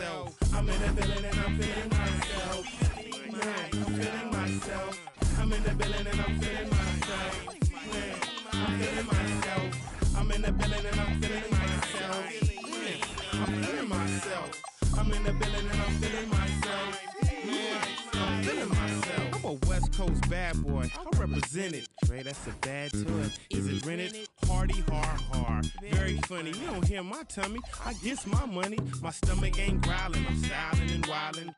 myself. I'm in the building and I'm feeling myself. Man, I'm feeling myself. I'm in the building and I'm feeling myself. Man, I'm feeling myself. I'm in the building and I'm feeling myself. Man, I'm feeling myself. I'm in the building and I'm feeling myself. Man, I'm feeling myself. I'm a West Coast bad boy. I represent it. Dre, that's a bad toy. Is it rented? Hardy, hard. Very funny. You don't hear my tummy. I guess my money. My stomach ain't growling. I'm styling and wildin'.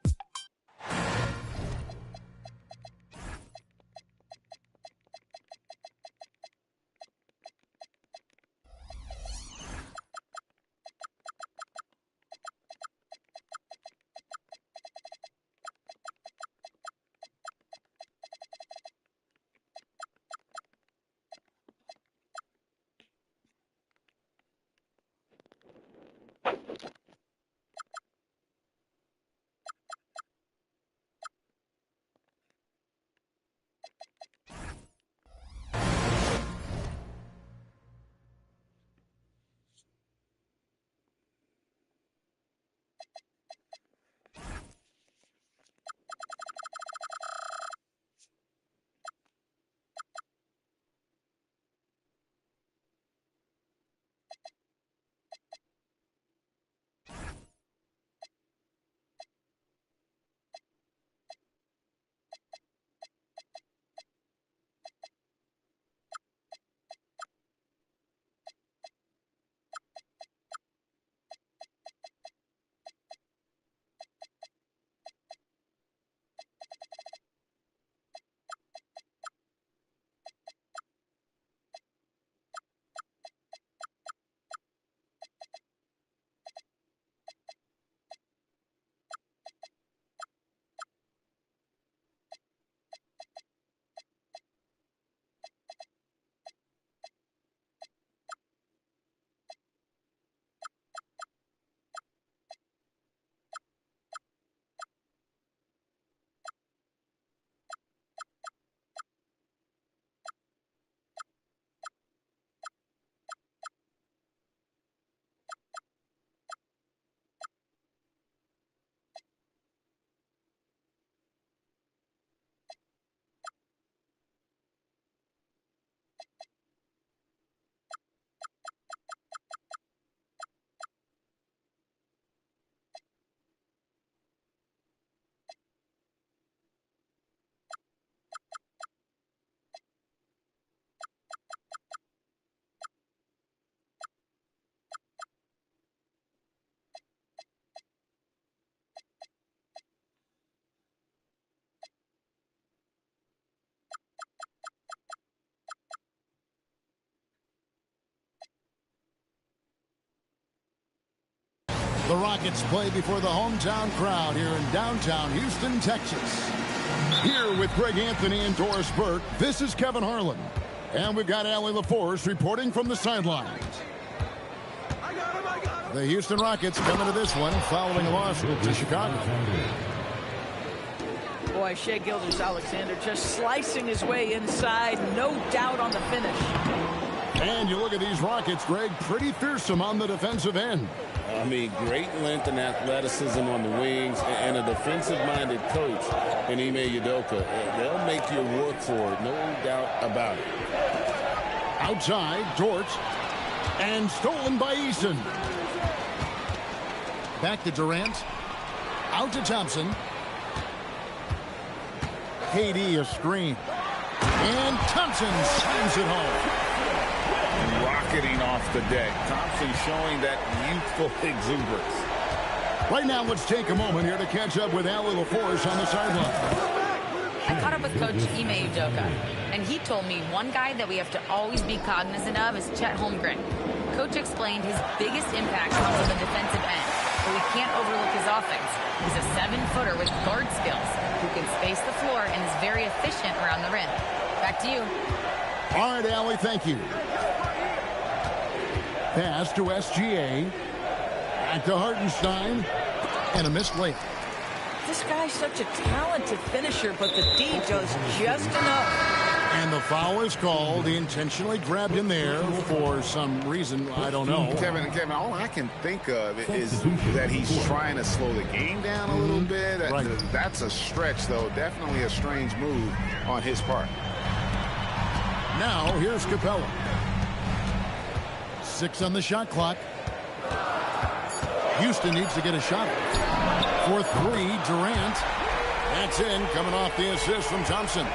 The Rockets play before the hometown crowd here in downtown Houston, Texas. Here with Greg Anthony and Doris Burke, this is Kevin Harlan. And we've got Allie LaForce reporting from the sidelines. The Houston Rockets coming to this one following a loss to Chicago. Boy, Shai Gilgeous-Alexander just slicing his way inside. No doubt on the finish. And you look at these Rockets, Greg, pretty fearsome on the defensive end. I mean, great length and athleticism on the wings, and a defensive-minded coach in Ime Udoka. They'll make you work for it, no doubt about it. Outside, Dort, and stolen by Eason. Back to Durant. Out to Thompson. KD a screen. And Thompson slams it home. Rocketing off the deck. Thompson showing that youthful exuberance. Right now, let's take a moment here to catch up with Allie LaForce on the sideline. I caught up with Coach Ime Udoka, and he told me one guy that we have to always be cognizant of is Chet Holmgren. Coach explained his biggest impact comes on the defensive end, but we can't overlook his offense. He's a 7-footer with guard skills who can space the floor and is very efficient around the rim. Back to you. All right, Allie, thank you. Pass to SGA. Back to Hartenstein. And a missed layup. This guy's such a talented finisher, but the D does just enough. And the foul is called. He intentionally grabbed him there for some reason. I don't know. Kevin, all I can think of is that he's trying to slow the game down a little bit. Right. That's a stretch, though. Definitely a strange move on his part. Now, here's Capella. 6 on the shot clock. Houston needs to get a shot. For 3, Durant. That's in, coming off the assist from Thompson.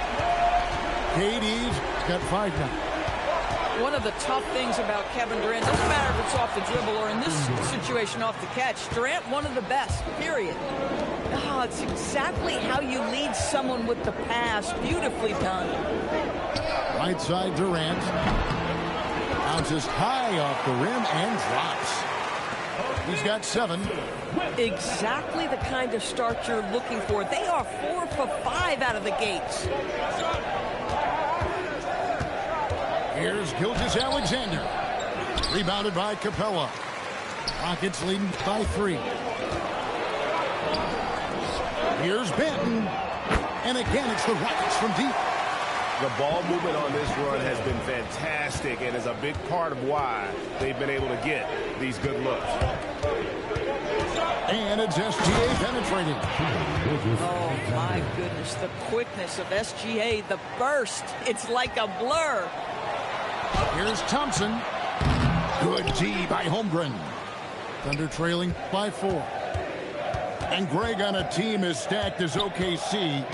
KD's got 5 now. One of the tough things about Kevin Durant, doesn't matter if it's off the dribble or in this situation off the catch, Durant, one of the best, period. Oh, it's exactly how you lead someone with the pass. Beautifully done. Right side, Durant. Bounces high off the rim and drops. He's got 7. Exactly the kind of start you're looking for. They are 4 for 5 out of the gates. Here's Gilgeous-Alexander. Rebounded by Capella. Rockets leading by 3. Here's Benton. And again, it's the Rockets from deep. The ball movement on this run has been fantastic and is a big part of why they've been able to get these good looks. And it's SGA penetrating. Oh, my goodness. The quickness of SGA, the burst. It's like a blur. Here's Thompson. Good D by Holmgren. Thunder trailing by 4. And Greg, on a team as stacked as OKC,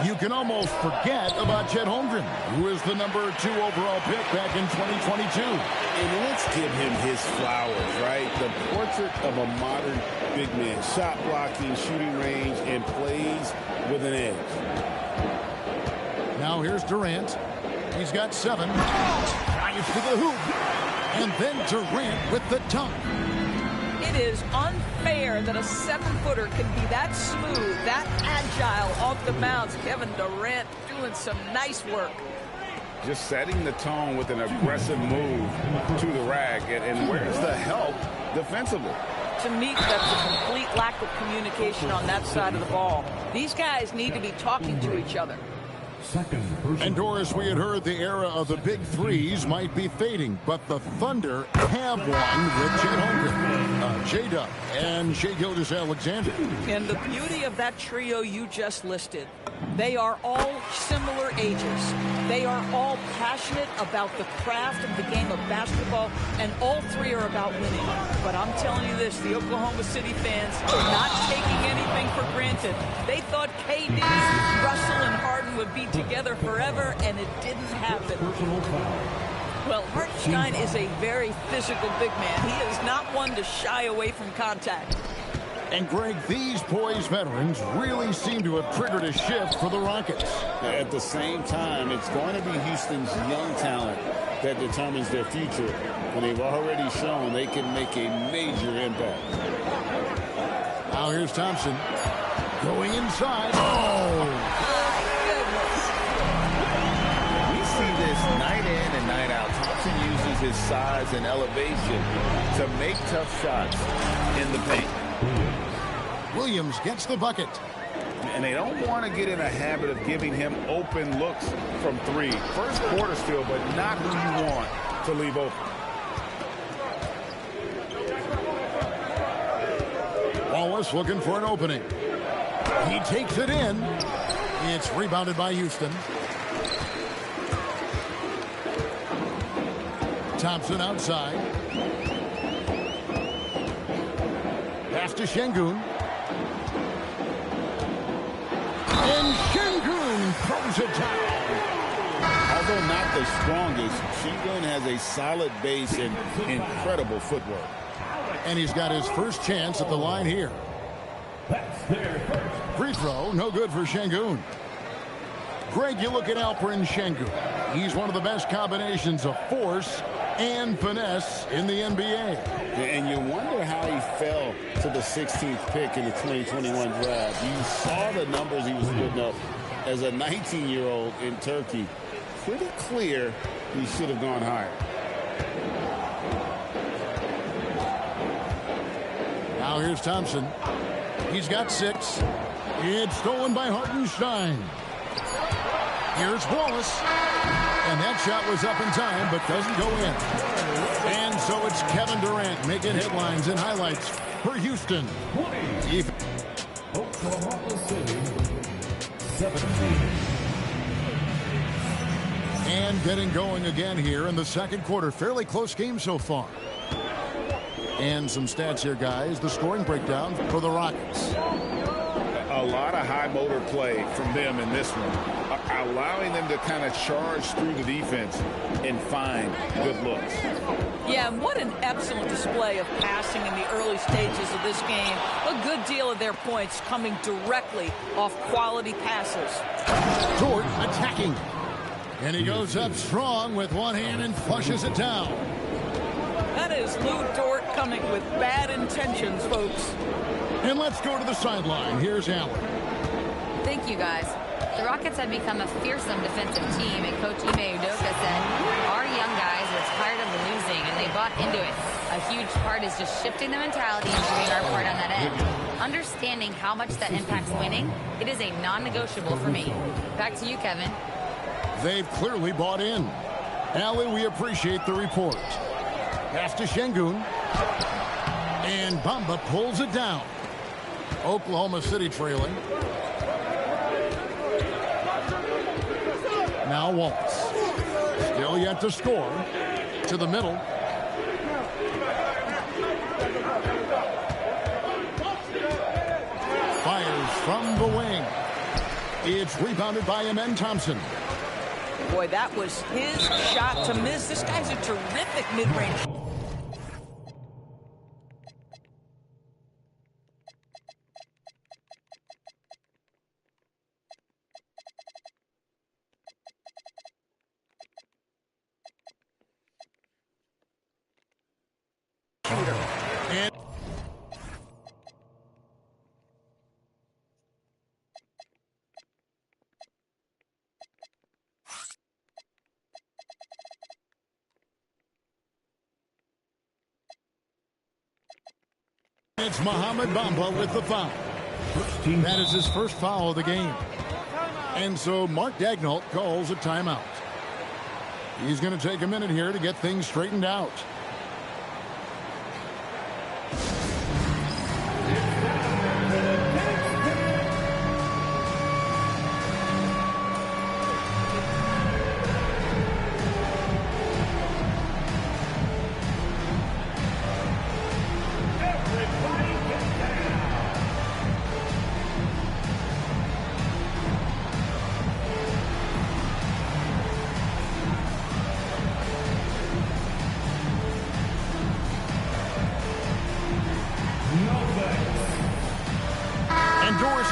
you can almost forget about Chet Holmgren, who is the number 2 overall pick back in 2022. And let's give him his flowers, right? The portrait of a modern big man. Shot blocking, shooting range, and plays with an edge. Now here's Durant. He's got 7. Drives to the hoop. And then Durant with the dunk. It is unfair that a 7-footer can be that smooth, that agile off the bounce. Kevin Durant doing some nice work. Just setting the tone with an aggressive move to the rack. And where's the help defensively? To me, that's a complete lack of communication on that side of the ball. These guys need to be talking to each other. And Doris, we had heard the era of the big threes might be fading, but the Thunder have one with Chet Holmgren, J-Dub, and Shai Gilgeous-Alexander. And the beauty of that trio you just listed, they are all similar ages. They are all passionate about the craft of the game of basketball, and all 3 are about winning. But I'm telling you this, the Oklahoma City fans are not taking anything for granted. They thought KD, Russell, and Harden would be together forever, and it didn't happen. Well, Hartenstein is a very physical big man. He is not one to shy away from contact. And Greg, these poised veterans really seem to have triggered a shift for the Rockets. At the same time, it's going to be Houston's young talent that determines their future. And they've already shown they can make a major impact. Now here's Thompson. Going inside. Oh! We see this night in and night out. Thompson uses his size and elevation to make tough shots in the paint. Williams gets the bucket. And they don't want to get in a habit of giving him open looks from 3. First quarter still, but not who you want to leave open. Wallace looking for an opening. He takes it in. It's rebounded by Houston. Thompson outside. Pass to Şengün. And Şengün throws it down. Although not the strongest, Şengün has a solid base and incredible footwork. And he's got his first chance at the line here. Free throw, no good for Şengün. Greg, you look at Alperen Şengün. He's one of the best combinations of force and finesse in the NBA. And you wonder how he fell to the 16th pick in the 2021 draft. You saw the numbers he was putting up as a 19-year-old in Turkey. Pretty clear he should have gone higher. Now here's Thompson. He's got 6. It's stolen by Hartenstein. Here's Wallace. And that shot was up in time, but doesn't go in. And so it's Kevin Durant making headlines and highlights for Houston. Oklahoma City, 17. And getting going again here in the second quarter. Fairly close game so far. And some stats here, guys. The scoring breakdown for the Rockets. A lot of high motor play from them in this one, allowing them to kind of charge through the defense and find good looks. Yeah, and what an excellent display of passing in the early stages of this game. A good deal of their points coming directly off quality passes. Dort attacking. And he goes up strong with one hand and flushes it down. That is Lou Dort coming with bad intentions, folks. And let's go to the sideline. Here's Allen. Thank you, guys. The Rockets have become a fearsome defensive team, and Coach Ime Udoka said, our young guys are tired of losing, and they bought into it. A huge part is just shifting the mentality and doing our part on that end. Understanding how much that impacts winning, it is a non-negotiable for me. Back to you, Kevin. They've clearly bought in. Allie, we appreciate the report. Pass to Şengün. And Bamba pulls it down. Oklahoma City trailing. Now Wallace. Still yet to score. To the middle. Fires from the wing. It's rebounded by Amen Thompson. Boy, that was his shot to miss. This guy's a terrific mid-range. And it's Mohamed Bamba with the foul. That is his first foul of the game. And so Mark Daigneault calls a timeout. He's going to take a minute here to get things straightened out.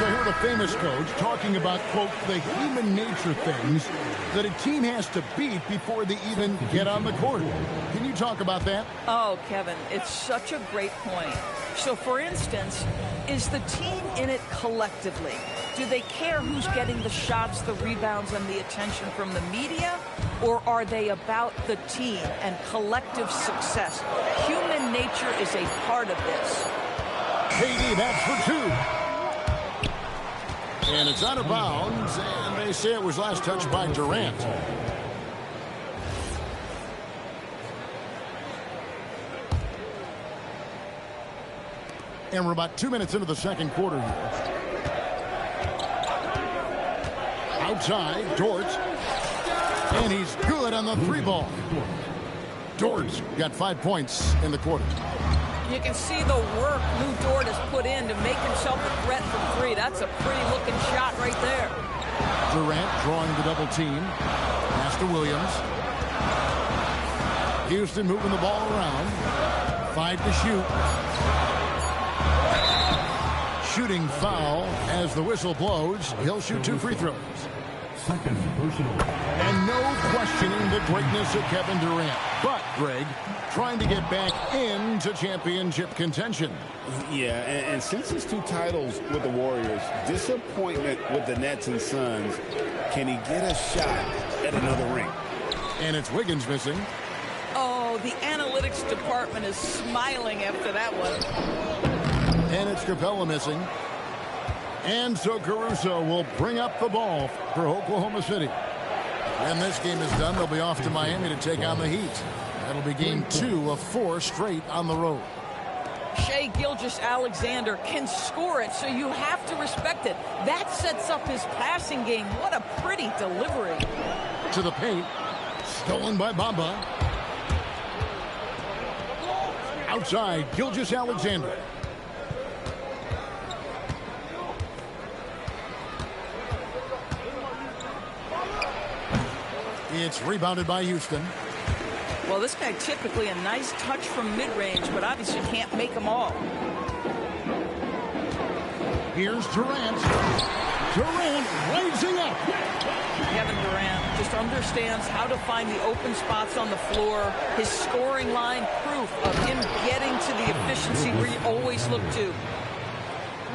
I heard a famous coach talking about, quote, the human nature things that a team has to beat before they even get on the court. Can you talk about that? Oh, Kevin, it's such a great point. So, for instance, is the team in it collectively? Do they care who's getting the shots, the rebounds, and the attention from the media? Or are they about the team and collective success? Human nature is a part of this. KD, that's for two. And it's out of bounds, and they say it was last touched by Durant. And we're about 2 minutes into the second quarter here. Outside, Dort. And he's good on the three ball. Dort's got 5 points in the quarter. You can see the work Lou Dort has put in to make himself a threat from three. That's a pretty-looking shot right there. Durant drawing the double team. Pass to Williams. Houston moving the ball around. 5 to shoot. Shooting foul as the whistle blows. He'll shoot 2 free throws. Second personal. And no questioning the greatness of Kevin Durant. But, Greg, trying to get back into championship contention. Yeah, and since his 2 titles with the Warriors, disappointment with the Nets and Suns, can he get a shot at another ring? And it's Wiggins missing. Oh, the analytics department is smiling after that one. And it's Capella missing. And so Caruso will bring up the ball for Oklahoma City. When this game is done, they'll be off to Miami to take on the Heat. That'll be game 2 of 4 straight on the road. Shai Gilgeous-Alexander can score it, so you have to respect it. That sets up his passing game. What a pretty delivery. To the paint. Stolen by Bamba. Outside, Gilgeous-Alexander. It's rebounded by Houston. Well, this guy typically a nice touch from mid-range, but obviously can't make them all. Here's Durant. Durant rising up. Kevin Durant just understands how to find the open spots on the floor. His scoring line, proof of him getting to the efficiency where you always look to.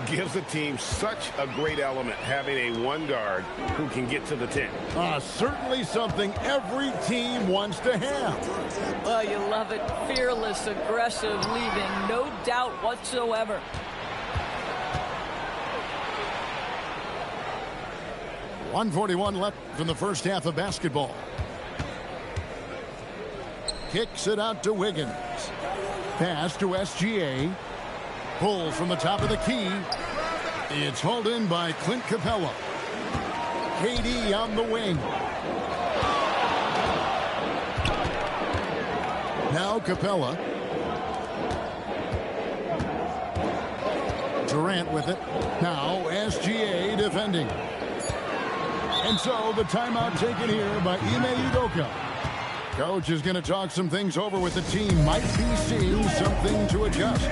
Gives the team such a great element having a one guard who can get to the 10. Certainly something every team wants to have. Oh, you love it. Fearless, aggressive, leaving no doubt whatsoever. .141 left in the first half of basketball. Kicks it out to Wiggins. Pass to SGA. Pulls from the top of the key. It's hauled in by Clint Capella. KD on the wing. Now Capella. Durant with it. Now SGA defending. And so the timeout taken here by Ime Udoka. Coach is going to talk some things over with the team. Might be seeing something to adjust.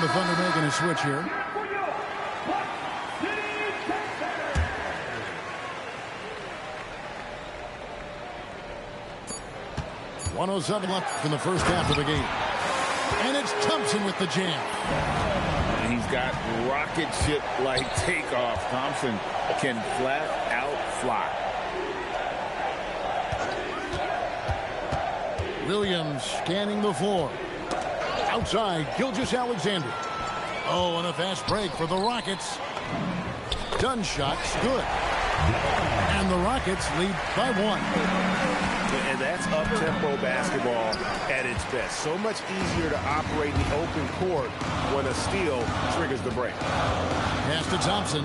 The Thunder making a switch here. .107 left in the first half of the game. And it's Thompson with the jam. He's got rocket ship-like takeoff. Thompson can flat out fly. Williams scanning the floor. Outside, Gilgeous-Alexander. Oh, and a fast break for the Rockets. Done shot's good. And the Rockets lead by 1. And that's up-tempo basketball at its best. So much easier to operate in the open court when a steal triggers the break. Pass to Thompson.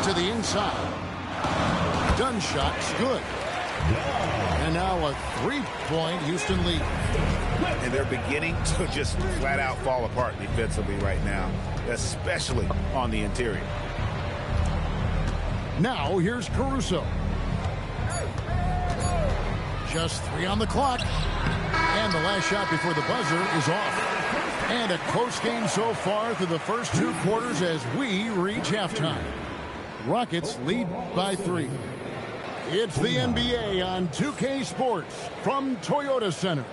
To the inside. Done shot's good. And now a three-point Houston lead. And they're beginning to just flat out fall apart defensively right now, especially on the interior. Now here's Caruso. Just 3 on the clock. And the last shot before the buzzer is off. And a close game so far through the first 2 quarters as we reach halftime. Rockets lead by 3. It's the NBA on 2K Sports from Toyota Center.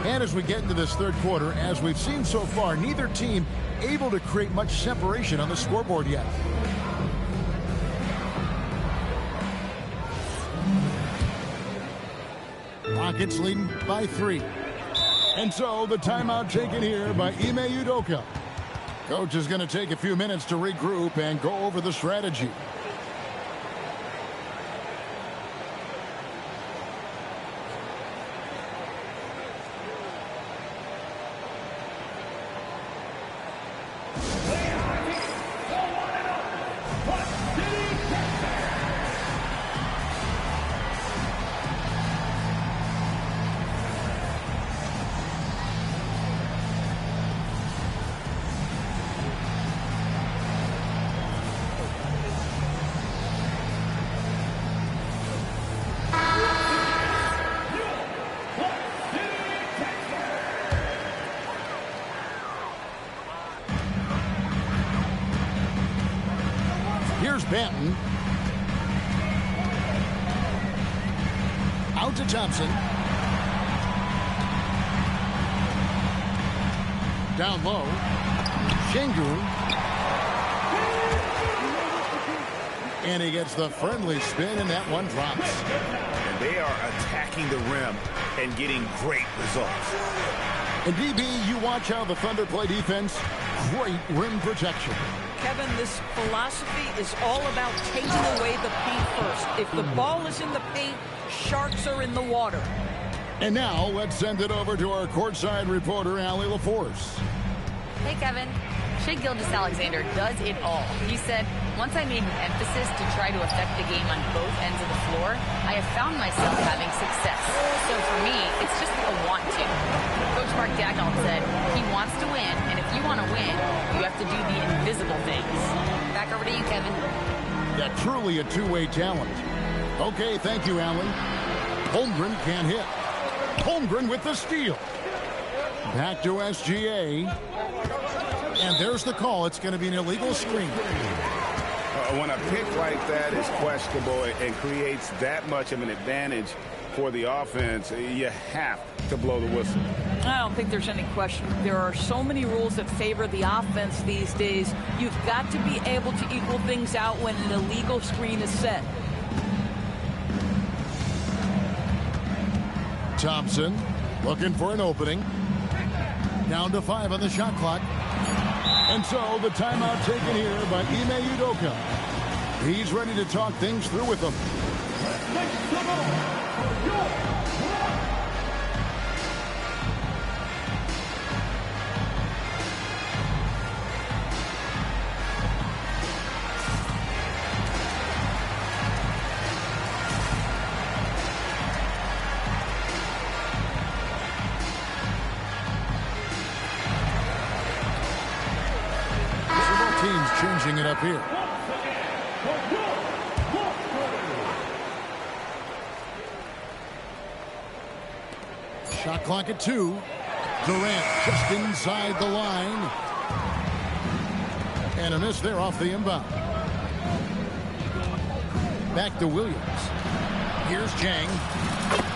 And as we get into this third quarter, as we've seen so far, neither team able to create much separation on the scoreboard yet. Rockets leading by 3. And so the timeout taken here by Ime Udoka. Coach is going to take a few minutes to regroup and go over the strategy. Here's Benton. Out to Thompson. Down low. Şengün. And he gets the friendly spin, and that one drops. And they are attacking the rim and getting great results. And DB, you watch how the Thunder play defense. Great rim protection. Kevin, this philosophy is all about taking away the paint first. If the ball is in the paint, sharks are in the water. And now let's send it over to our courtside reporter, Allie LaForce. Hey, Kevin. Shai Gilgeous-Alexander does it all. He said, once I made an emphasis to try to affect the game on both ends of the floor, I have found myself having success. So for me, it's just a want to. Coach Mark Daigneault said he wants to win, and if you want to win, you have to do the invisible things. Back over to you, Kevin. Yeah, truly a two-way talent. Okay, thank you, Allie. Holmgren can't hit. Holmgren with the steal. Back to SGA. And there's the call. It's going to be an illegal screen. When a pick like that is questionable and creates that much of an advantage for the offense, you have to blow the whistle. I don't think there's any question. There are so many rules that favor the offense these days. You've got to be able to equal things out when an illegal screen is set. Thompson looking for an opening. Down to 5 on the shot clock. And so the timeout taken here by Ime Udoka. He's ready to talk things through with them. Teams changing it up here. Shot clock at 2. Durant just inside the line. And a miss there off the inbound. Back to Williams. Here's Chang.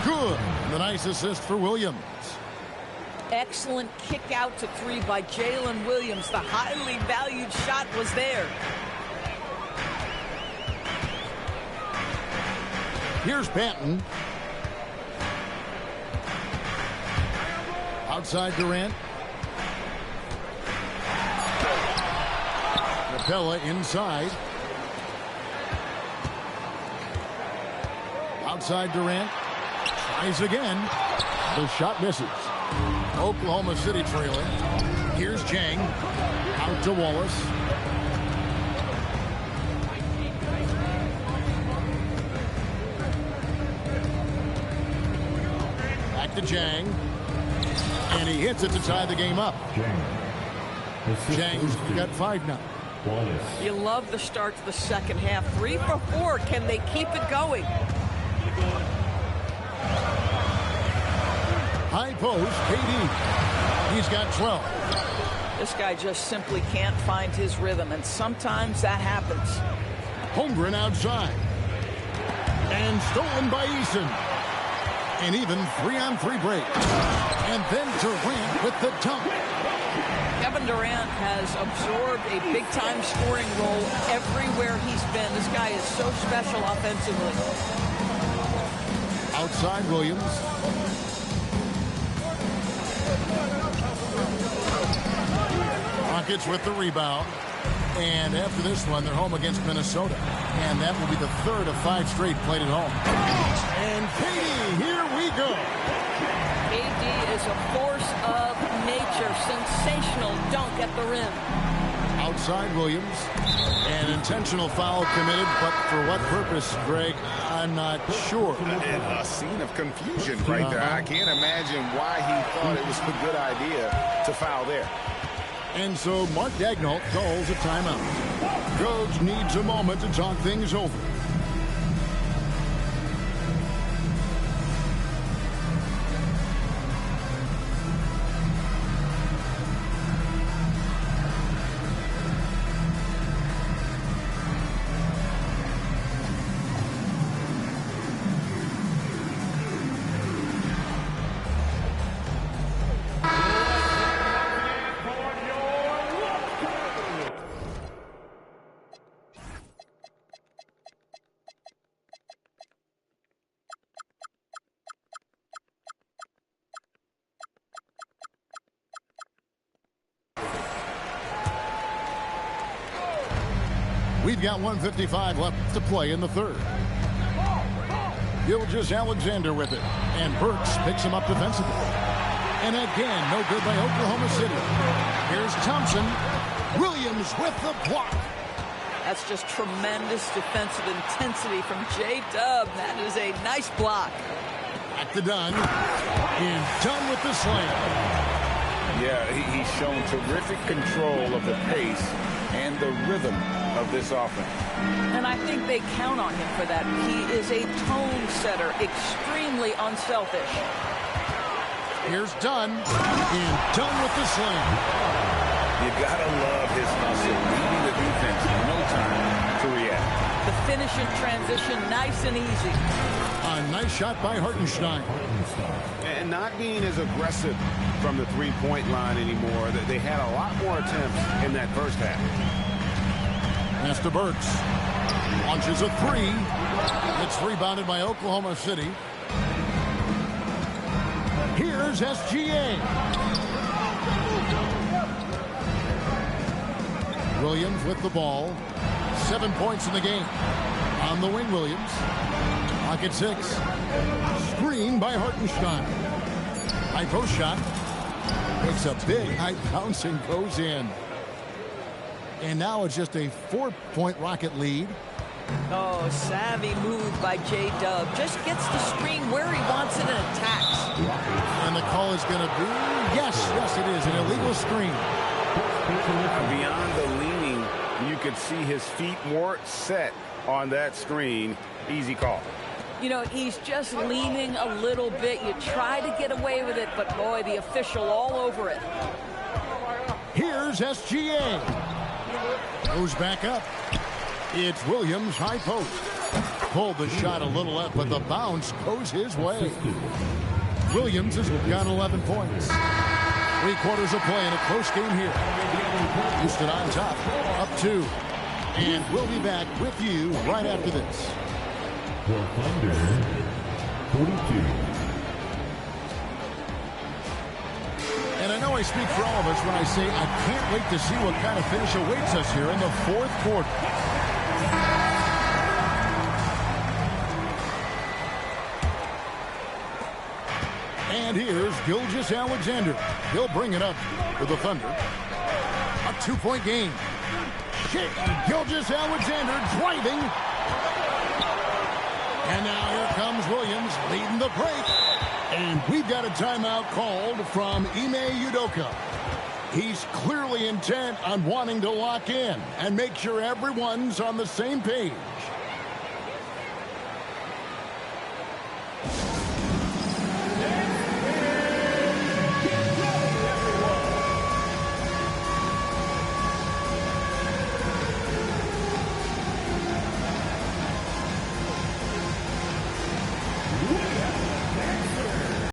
Good. The nice assist for Williams. Excellent kick out to 3 by Jalen Williams. The highly valued shot was there. Here's Banton. Outside Durant. Capella inside. Outside Durant. Tries again. The shot misses. Oklahoma City trailing. Here's Chang. Out to Wallace. Back to Chang. And he hits it to tie the game up. Chang's got 5 now. You love the start to the second half. 3 for 4. Can they keep it going? High post, KD. He's got 12. This guy just simply can't find his rhythm, and sometimes that happens. Holmgren outside. And stolen by Eason. And even 3-on-3 break. And then Durant with the dunk. Kevin Durant has absorbed a big-time scoring role everywhere he's been. This guy is so special offensively. Outside Williams. Rockets with the rebound. And after this one, they're home against Minnesota. And that will be the 3rd of 5 straight played at home. And KD, here we go. KD is a force of nature. Sensational dunk at the rim. Outside Williams. An intentional foul committed, but for what purpose, Greg, I'm not sure. A scene of confusion right there. I can't imagine why he thought it was a good idea to foul there. And so Mark Daigneault calls a timeout. Coach needs a moment to talk things over. We've got 1:55 left to play in the third. Gilgeous-Alexander with it. And Burks picks him up defensively. And again, no good by Oklahoma City. Here's Thompson. Williams with the block. That's just tremendous defensive intensity from J-Dub. That is a nice block. Back to Dunn. And Dunn with the slam. Yeah, he's shown terrific control of the pace and the rhythm of this offense. And I think they count on him for that. He is a tone setter, extremely unselfish. Here's Dunn. And Dunn with the slam. You gotta love his hustle, leading the defense, no time to react. The finish in transition, nice and easy. A nice shot by Hartenstein. And not being as aggressive from the three-point line anymore. They had a lot more attempts in that first half. Pass to Burks. Launches a three. It's rebounded by Oklahoma City. Here's SGA. Williams with the ball. 7 points in the game. On the wing, Williams. Pocket 6. Screen by Hartenstein. High post shot. Makes a big high bounce and goes in. And now it's just a 4-point Rocket lead. Oh, savvy move by J-Dub. Just gets the screen where he wants it and attacks. And the call is going to be, yes, it is, an illegal screen. Beyond the leaning, you could see his feet more set on that screen. Easy call. You know, he's just leaning a little bit. You try to get away with it, but boy, the official all over it. Here's SGA. Goes back up. It's Williams, high post. Pulled the shot a little left, but the bounce goes his way. Williams has got 11 points. 3 quarters of play in a close game here. Houston on top, up 2. And we'll be back with you right after this. The Thunder, 42. And I know I speak for all of us when I say I can't wait to see what kind of finish awaits us here in the fourth quarter. And here's Gilgeous-Alexander. He'll bring it up for the Thunder. A 2-point game. Gilgeous-Alexander driving. And now here comes Williams leading the break. And we've got a timeout called from Ime Udoka. He's clearly intent on wanting to lock in and make sure everyone's on the same page.